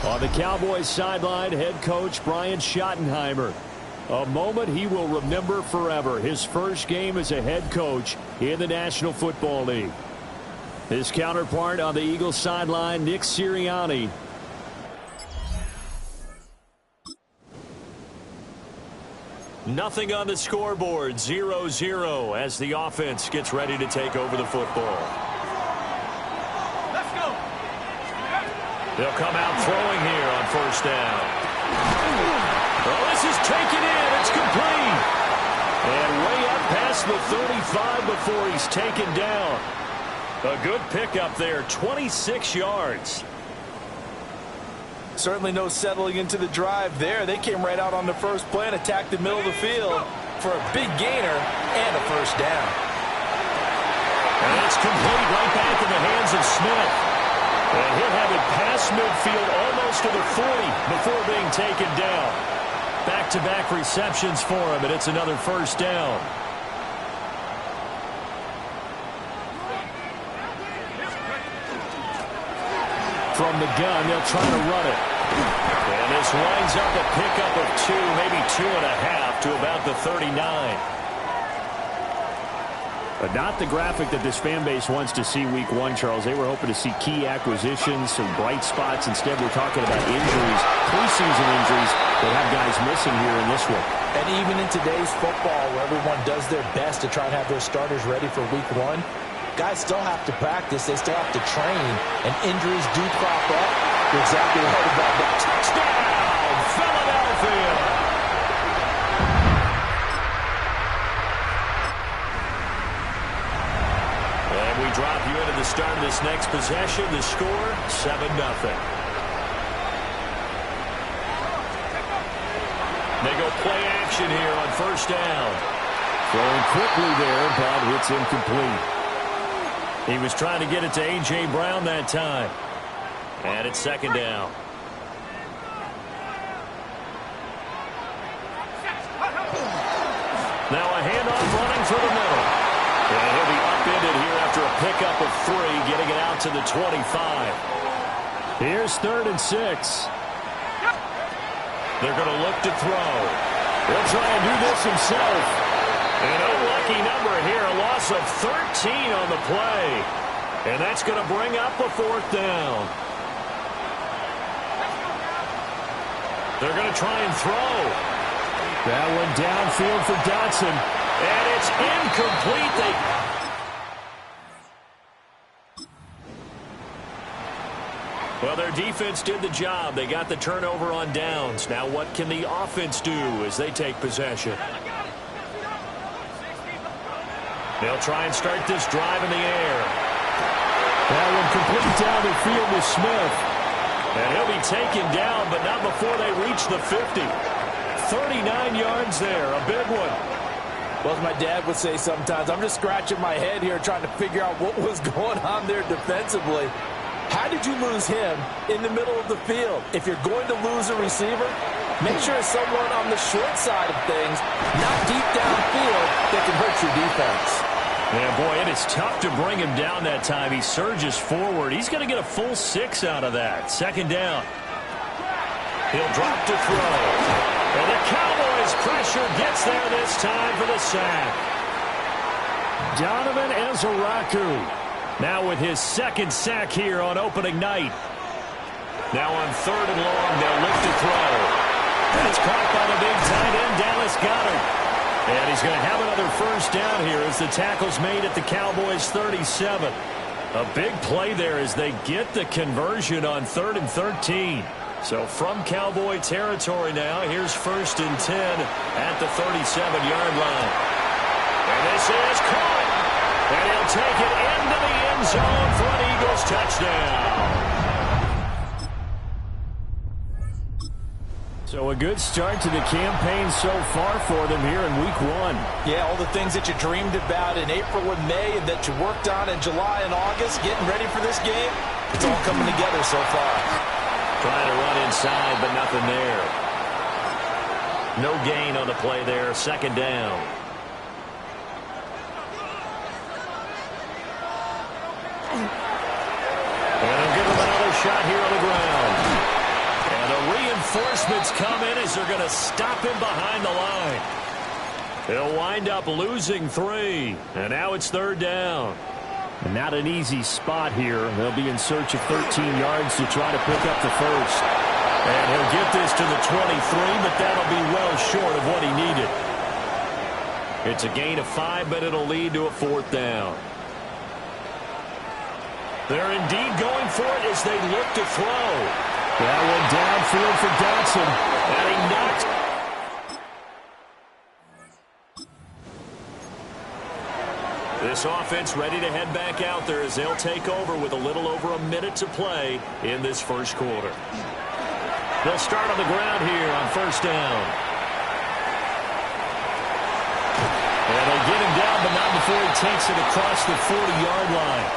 On the Cowboys sideline, head coach Brian Schottenheimer. A moment he will remember forever. His first game as a head coach in the National Football League. His counterpart on the Eagles sideline, Nick Sirianni. Nothing on the scoreboard, 0-0 as the offense gets ready to take over the football. Let's go. They'll come out throwing here on first down. Well, this is taken in. It's complete. And way up past the 35 before he's taken down. A good pickup there, 26 yards. Certainly no settling into the drive there. They came right out on the first play and attacked the middle of the field for a big gainer and a first down. And it's complete right back in the hands of Smith. And he'll have it past midfield almost to the 40 before being taken down. Back-to-back receptions for him, and it's another first down. From the gun, they'll try to run it. And this winds up a pickup of 2, maybe 2.5 to about the 39. But not the graphic that this fan base wants to see week one, Charles. They were hoping to see key acquisitions, some bright spots. Instead, we're talking about injuries, preseason injuries that have guys missing here in this one. And even in today's football, where everyone does their best to try and have their starters ready for week one, guys still have to practice. They still have to train. And injuries do crop up. You're exactly right about that. Touchdown, Philadelphia! And we drop you into the start of this next possession. The score, 7-0. They go play action here on first down. Throwing quickly there, but it's incomplete. He was trying to get it to A.J. Brown that time. And it's second down. Now a handoff running for the middle. And he'll be upended here after a pickup of 3, getting it out to the 25. Here's 3rd and 6. They're going to look to throw. He'll try and do this himself. An unlucky number here, a loss of 13 on the play. And that's going to bring up a 4th down. They're going to try and throw. That one downfield for Dotson. And it's incomplete. Well, their defense did the job. They got the turnover on downs. Now what can the offense do as they take possession? They'll try and start this drive in the air. That one complete down the field with Smith. And he'll be taken down, but not before they reach the 50. 39 yards there, a big one. Well, as my dad would say sometimes, I'm just scratching my head here trying to figure out what was going on there defensively. How did you lose him in the middle of the field? If you're going to lose a receiver, make sure it's someone on the short side of things, not deep downfield, that can hurt your defense. Yeah, boy, it is tough to bring him down that time. He surges forward. He's going to get a full 6 out of that. 2nd down. He'll drop to throw. And the Cowboys' pressure gets there this time for the sack. Donovan Ezeraku now with his 2nd sack here on opening night. Now on 3rd and long, they'll look to throw. That's caught by the big tight end, Dallas Goedert. And he's going to have another 1st down here as the tackle's made at the Cowboys' 37. A big play there as they get the conversion on 3rd and 13. So from Cowboy territory now, here's 1st and 10 at the 37-yard line. And this is caught. And he'll take it into the end zone for an Eagles touchdown. So a good start to the campaign so far for them here in Week 1. Yeah, all the things that you dreamed about in April and May and that you worked on in July and August, getting ready for this game, it's all coming together so far. Trying to run inside, but nothing there. No gain on the play there. 2nd down. And they'll give him another shot here on the ground. And the reinforcements come in as they're going to stop him behind the line. He'll wind up losing 3. And now it's 3rd down. And not an easy spot here. They'll be in search of 13 yards to try to pick up the 1st. And he'll get this to the 23, but that'll be well short of what he needed. It's a gain of 5, but it'll lead to a 4th down. They're indeed going for it as they look to throw. That one downfield for Dotson. And he knocks. This offense ready to head back out there as they'll take over with a little over a minute to play in this 1st quarter. They'll start on the ground here on 1st down. And they get him down, but not before he takes it across the 40-yard line.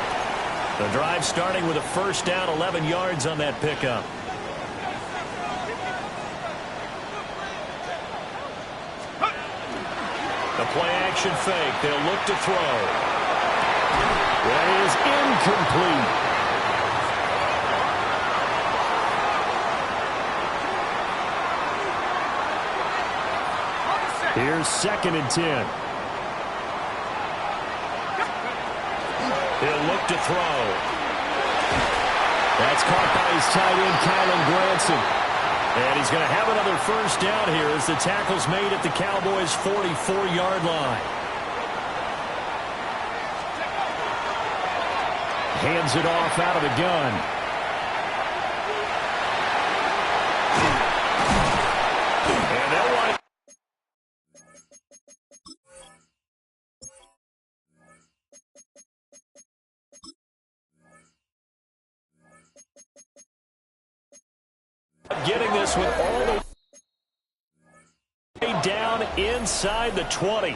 The drive starting with a 1st down, 11 yards on that pickup. The play-action fake. They'll look to throw. That is incomplete. Here's 2nd and 10. He'll look to throw. That's caught by his tight end, Kylan Granson. And he's going to have another 1st down here as the tackle's made at the Cowboys' 44-yard line. Hands it off out of the gun. And they'll wind. Getting this one all the way down inside the 20.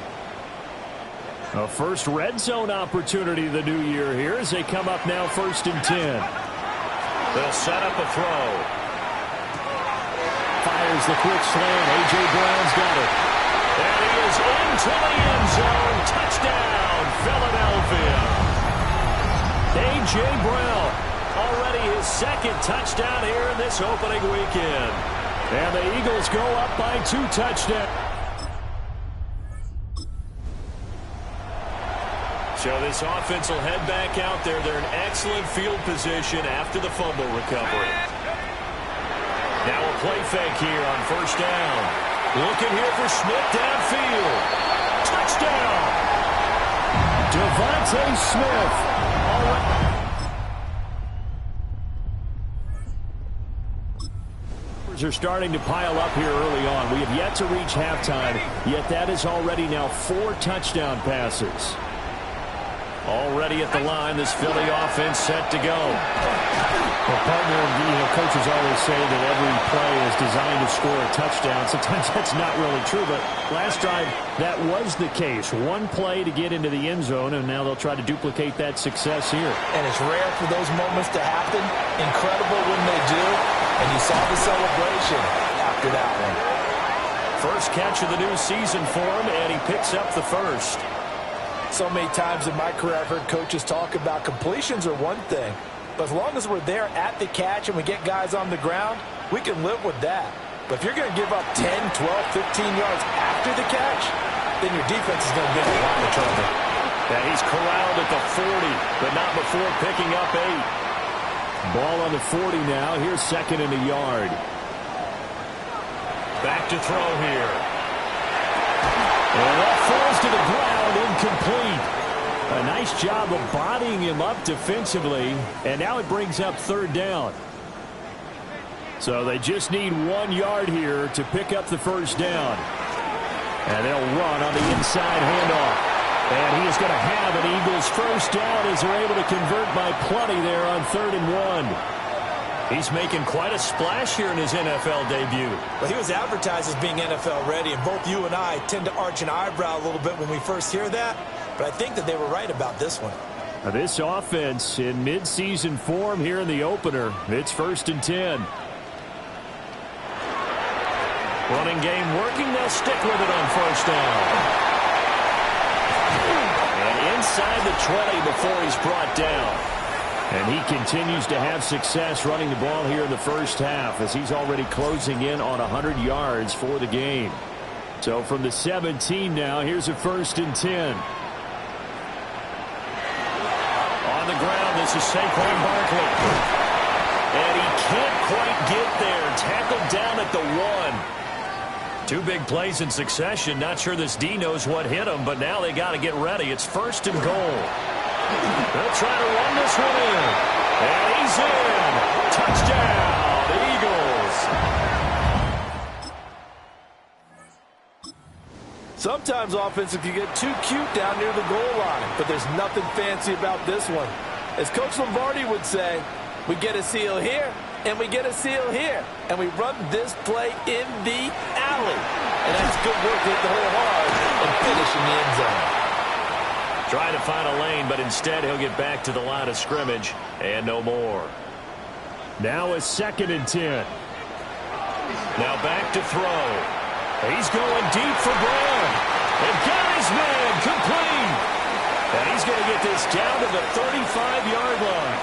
A first red zone opportunity the new year here as they come up now 1st and 10. They'll set up a throw. Fires the quick slant. A.J. Brown's got it. And he is into the end zone. Touchdown, Philadelphia. A.J. Brown, already his second touchdown here in this opening weekend. And the Eagles go up by 2 touchdowns. So this offense will head back out there. They're in excellent field position after the fumble recovery. Now a play fake here on first down. Looking here for Smith downfield. Touchdown! Devontae Smith. All right. Are starting to pile up here early on. We have yet to reach halftime, yet that is already now 4 touchdown passes. Already at the line, this Philly offense set to go. Well, partner, coaches always say that every play is designed to score a touchdown. Sometimes that's not really true, but last drive, that was the case. One play to get into the end zone, and now they'll try to duplicate that success here. And it's rare for those moments to happen. Incredible when they do. And you saw the celebration after that one. First catch of the new season for him, and he picks up the first. So many times in my career I've heard coaches talk about completions are one thing. But as long as we're there at the catch and we get guys on the ground, we can live with that. But if you're going to give up 10, 12, 15 yards after the catch, then your defense is going to be in a lot of trouble. Yeah, he's corralled at the 40, but not before picking up 8. Ball on the 40 now. Here's second and a yard. Back to throw here. And that falls to the ground, incomplete. A nice job of bodying him up defensively, and now it brings up third down. So they just need 1 yard here to pick up the first down. And they'll run on the inside handoff. And he is going to have an Eagles first down as they're able to convert by plenty there on 3rd and 1. He's making quite a splash here in his NFL debut. Well, he was advertised as being NFL ready, and both you and I tend to arch an eyebrow a little bit when we first hear that. But I think that they were right about this one. Now this offense in mid-season form here in the opener. It's 1st and 10. Running game working. They'll stick with it on first down. And inside the 20 before he's brought down. And he continues to have success running the ball here in the first half as he's already closing in on 100 yards for the game. So from the 17 now, here's a 1st and 10. On the ground, this is Saquon Barkley. And he can't quite get there. Tackled down at the 1. 2 big plays in succession. Not sure this D knows what hit him, but now they got to get ready. It's 1st and goal. They'll try to run this one in. And he's in. Touchdown, Eagles. Sometimes offensive can get too cute down near the goal line, but there's nothing fancy about this one. As Coach Lombardi would say, we get a seal here, and we get a seal here, and we run this play in the alley. And that's good work to hit the hole hard and finish in the end zone. Trying to find a lane, but instead he'll get back to the line of scrimmage and no more. Now a 2nd and 10. Now back to throw. He's going deep for Brown. And got his man complete. And he's going to get this down to the 35-yard line.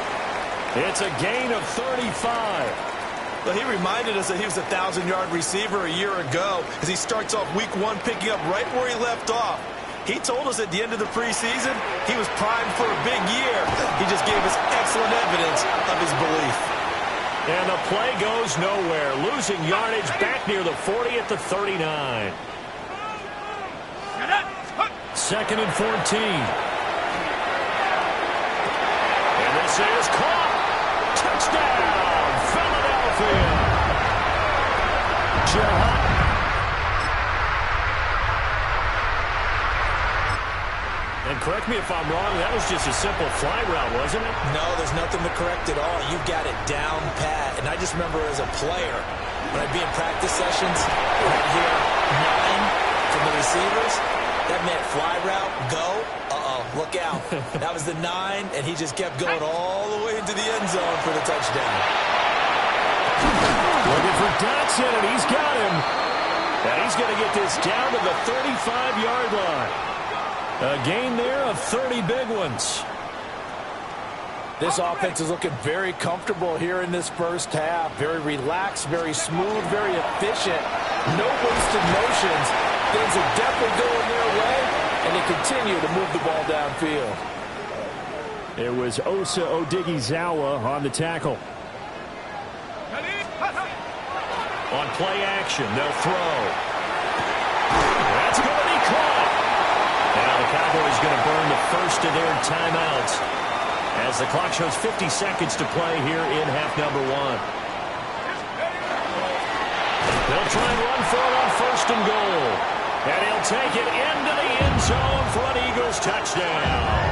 It's a gain of 35. Well, he reminded us that he was a 1,000-yard receiver a year ago as he starts off week 1 picking up right where he left off. He told us at the end of the preseason he was primed for a big year. He just gave us excellent evidence of his belief. And the play goes nowhere. Losing yardage back near the 40 at the 39. 2nd and 14. And this is caught. Touchdown, Philadelphia. Jahan. And correct me if I'm wrong, that was just a simple fly route, wasn't it? No, there's nothing to correct at all. You've got it down pat. And I just remember as a player, when I'd be in practice sessions, and I'd hear 9 from the receivers, that meant fly route, go, look out. That was the 9, and he just kept going all the way into the end zone for the touchdown. Looking for Dotson, and he's got him. And he's going to get this down to the 35-yard line. A gain there of 30 big ones. This offense is looking very comfortable here in this first half. Very relaxed, very smooth, very efficient. No wasted motions. Things are definitely going their way, and they continue to move the ball downfield. It was Osa Odighizuwa on the tackle. On play action, they'll throw. That's going to be caught. Now the Cowboys going to burn the first of their timeouts as the clock shows 50 seconds to play here in half number one. They'll try and run for it on first and goal. And he'll take it into the end zone for an Eagles touchdown.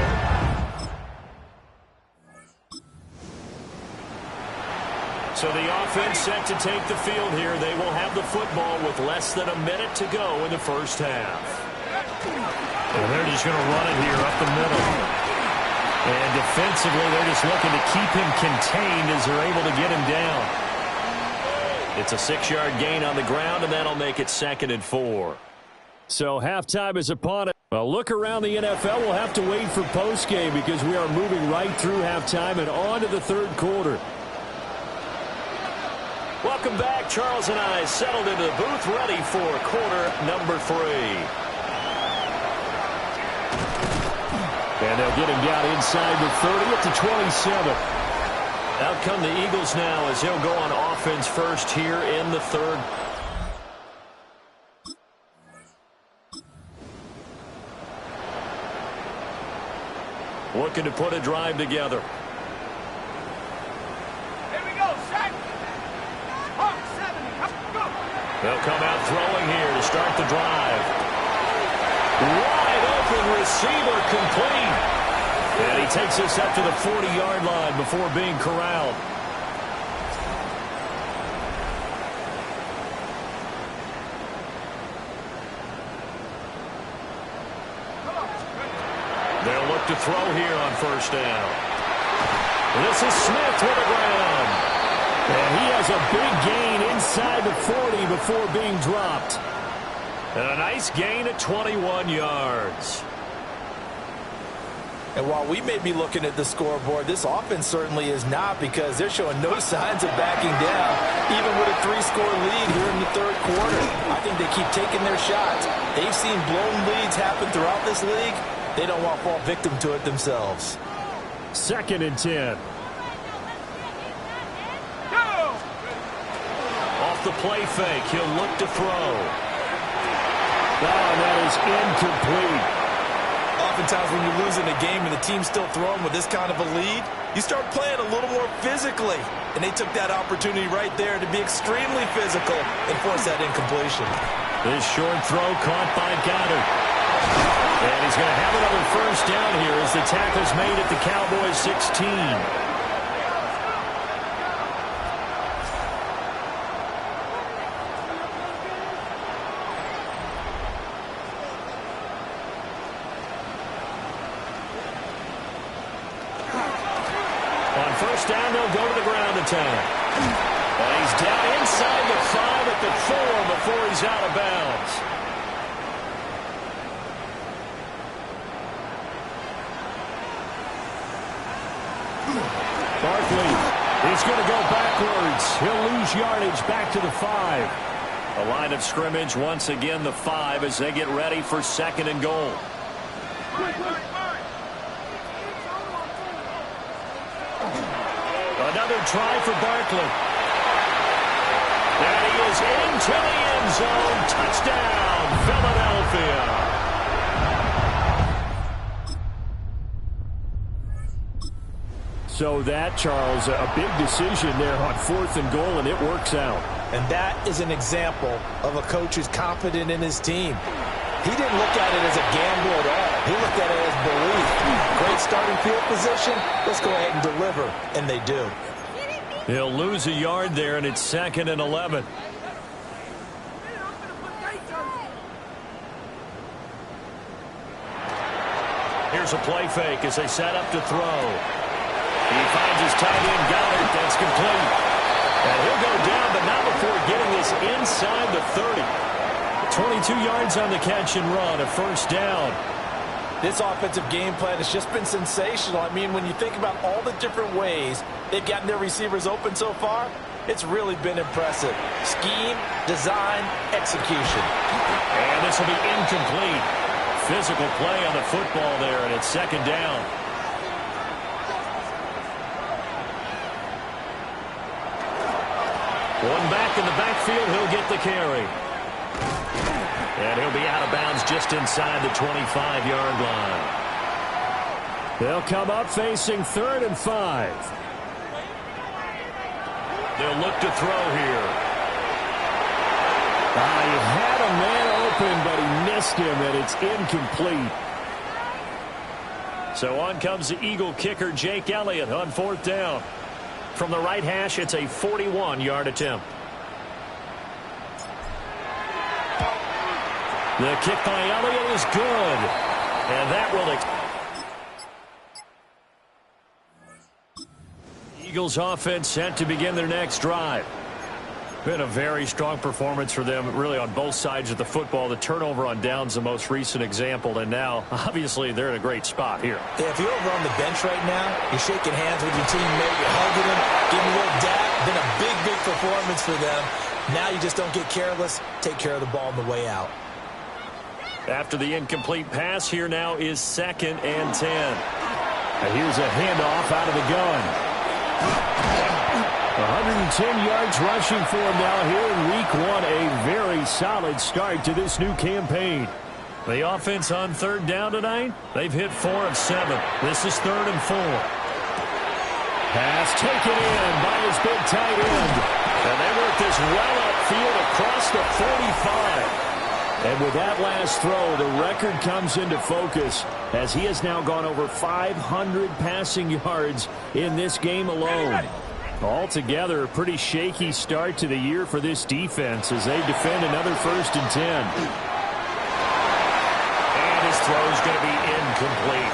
So the offense set to take the field here. They will have the football with less than a minute to go in the first half. And they're just going to run it here up the middle. And defensively, they're just looking to keep him contained as they're able to get him down. It's a 6-yard gain on the ground, and that'll make it 2nd and 4. So halftime is upon it. A look around the NFL. We'll have to wait for postgame because we are moving right through halftime and on to the third quarter. Welcome back. Charles and I settled into the booth, ready for quarter number 3. And they'll get him down inside the 30 at the 27. Out come the Eagles now as they'll go on offense first here in the third. Looking to put a drive together. They'll come out throwing here to start the drive. Wide open receiver complete. And he takes us up to the 40-yard line before being corralled. They'll look to throw here on first down. This is Smith to the ground. And he has a big gain inside the 40 before being dropped. And a nice gain at 21 yards. And while we may be looking at the scoreboard, this offense certainly is not, because they're showing no signs of backing down, even with a 3-score lead here in the third quarter. I think they keep taking their shots. They've seen blown leads happen throughout this league. They don't want to fall victim to it themselves. 2nd and 10. Off the play fake, he'll look to throw. Oh, that is incomplete. Oftentimes when you're losing a game and the team's still throwing with this kind of a lead, you start playing a little more physically. And they took that opportunity right there to be extremely physical and force that incompletion. This short throw caught by Goddard. And he's going to have another first down here as the tackle's made at the Cowboys 16. First down, they'll go to the ground attack. And he's down inside the 5 at the 4 before he's out of bounds. Barkley is going to go backwards. He'll lose yardage back to the 5. A line of scrimmage once again, the 5, as they get ready for 2nd and goal. Another try for Barkley. And he is into the end zone. Touchdown, Philadelphia. So that, Charles, a big decision there on 4th and goal, and it works out. And that is an example of a coach who's confident in his team. He didn't look at it as a gamble at all. He looked at it as belief. Great starting field position. Let's go ahead and deliver. And they do. He'll lose a yard there, and it's 2nd and 11. Here's a play fake as they set up to throw. He finds his tight end, Goddard. That's complete. And he'll go down, but not before getting this inside the 30. 22 yards on the catch and run, a first down. This offensive game plan has just been sensational. I mean, when you think about all the different ways they've gotten their receivers open so far, it's really been impressive. Scheme, design, execution. And this will be incomplete. Physical play on the football there, and it's second down. One back in the backfield, he'll get the carry. And he'll be out of bounds just inside the 25-yard line. They'll come up facing 3rd and 5. They'll look to throw here. He had a man open, but he missed him, and it's incomplete. So on comes the Eagle kicker, Jake Elliott, on 4th down. From the right hash, it's a 41-yard attempt. The kick by Elliott is good. And that will... Eagles offense set to begin their next drive. Been a very strong performance for them, really, on both sides of the football. The turnover on downs, the most recent example, and now, obviously, they're in a great spot here. Yeah, if you're over on the bench right now, you're shaking hands with your teammate, you're hugging him, giving a little dap. Been a big, big performance for them. Now you just don't get careless. Take care of the ball on the way out. After the incomplete pass, here now is 2nd and 10. And here's a handoff out of the gun. 110 yards rushing for him now here in week 1. A very solid start to this new campaign. The offense on 3rd down tonight, they've hit 4 of 7. This is 3rd and 4. Pass taken in by his big tight end. And they work this well upfield across the 45. And with that last throw, the record comes into focus as he has now gone over 500 passing yards in this game alone. Altogether, a pretty shaky start to the year for this defense as they defend another 1st and 10. And his throw is going to be incomplete.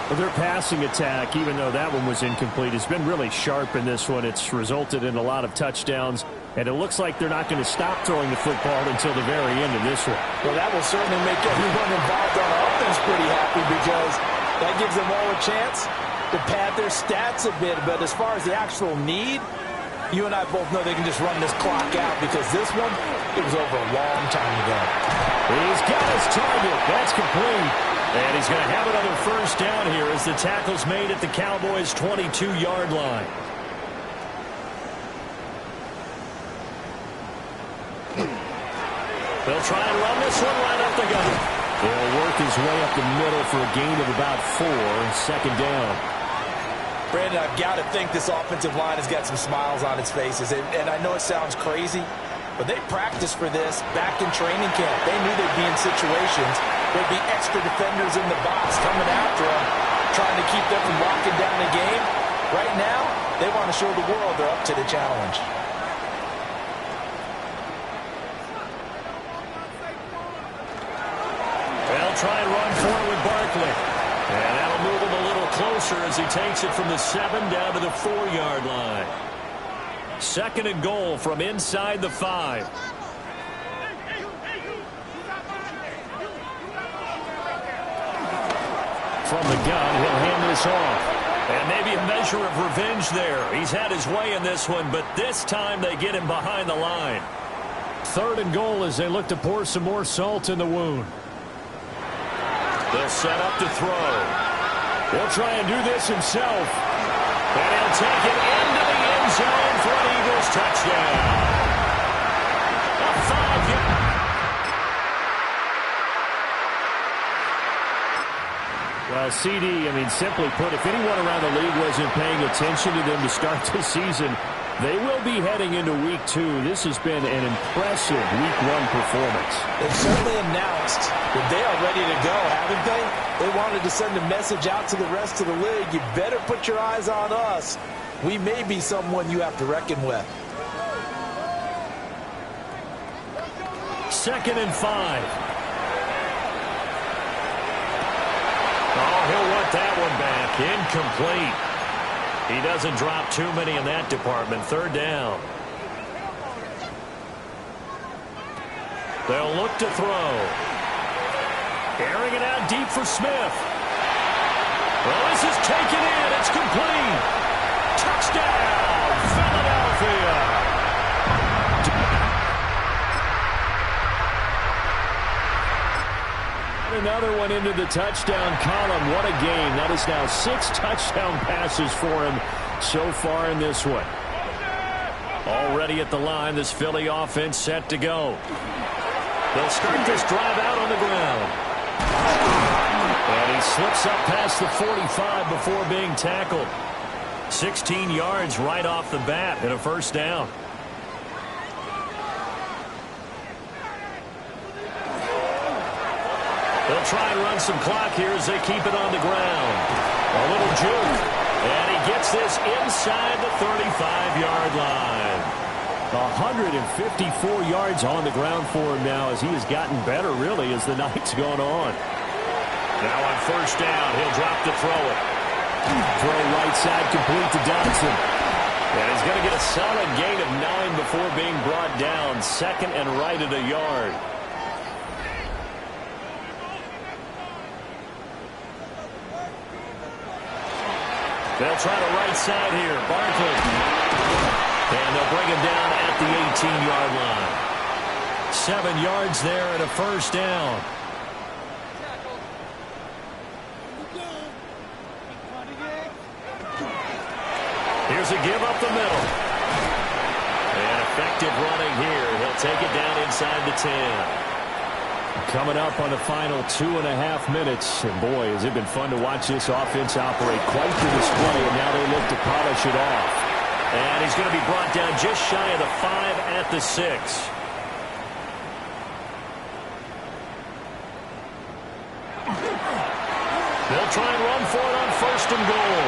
Well, their passing attack, even though that one was incomplete, has been really sharp in this one. It's resulted in a lot of touchdowns, and it looks like they're not going to stop throwing the football until the very end of this one. Well, that will certainly make everyone involved on offense pretty happy because that gives them all a chance to pad their stats a bit. But as far as the actual need, you and I both know they can just run this clock out because this one, it was over a long time ago. He's got his target. That's complete. And he's going to have another first down here as the tackle's made at the Cowboys' 22-yard line. They'll try and run this one right up the gut. He'll work his way up the middle for a gain of about 4, 2nd down. Brandon, I've got to think this offensive line has got some smiles on its faces. And I know it sounds crazy, but they practiced for this back in training camp. They knew they'd be in situations. There'd be extra defenders in the box coming after them, trying to keep them from locking down the game. Right now, they want to show the world they're up to the challenge. They'll try and run forward with Barkley. And that'll move him a little closer as he takes it from the 7 down to the 4-yard line. 2nd and goal from inside the 5. From the gun, he'll hand this off. And maybe a measure of revenge there. He's had his way in this one, but this time they get him behind the line. 3rd and goal as they look to pour some more salt in the wound. They'll set up to throw. He'll try and do this himself. And he'll take it into the end zone for an Eagles touchdown. A 5-yard. Well, CD, simply put, if anyone around the league wasn't paying attention to them to start this season, they will be heading into week 2. This has been an impressive week 1 performance. They've certainly announced that they are ready to go, haven't they? They wanted to send a message out to the rest of the league. You better put your eyes on us. We may be someone you have to reckon with. 2nd and 5. Oh, he'll want that one back. Incomplete. He doesn't drop too many in that department. 3rd down. They'll look to throw. Airing it out deep for Smith. Well, this is taken in. It's complete. Touchdown, Philadelphia. Another one into the touchdown column. What a game. That is now 6 touchdown passes for him so far in this one. Already at the line, this Philly offense set to go. They'll start this drive out on the ground. And he slips up past the 45 before being tackled. 16 yards right off the bat and a first down. They'll try and run some clock here as they keep it on the ground. A little juke. And he gets this inside the 35-yard line. 154 yards on the ground for him now as he has gotten better, really, as the night's gone on. Now on first down, he'll drop to throw it. Throw right side, complete to Dodson. And he's going to get a solid gain of 9 before being brought down. Second and right at a yard. They'll try the right side here. Barkley. And they'll bring him down at the 18-yard line. 7 yards there and a first down. Here's a give up the middle. And effective running here. He'll take it down inside the 10. Coming up on the final 2.5 minutes. And boy, has it been fun to watch this offense operate. Quite the display, and now they look to polish it off. And he's going to be brought down just shy of the 5 at the 6. They'll try and run for it on first and goal.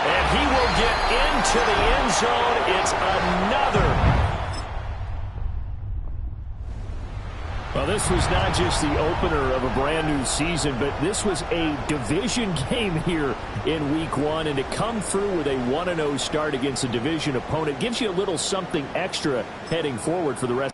And he will get into the end zone. It's another. Well, this was not just the opener of a brand new season, but this was a division game here in week 1. And to come through with a 1-0 start against a division opponent gives you a little something extra heading forward for the rest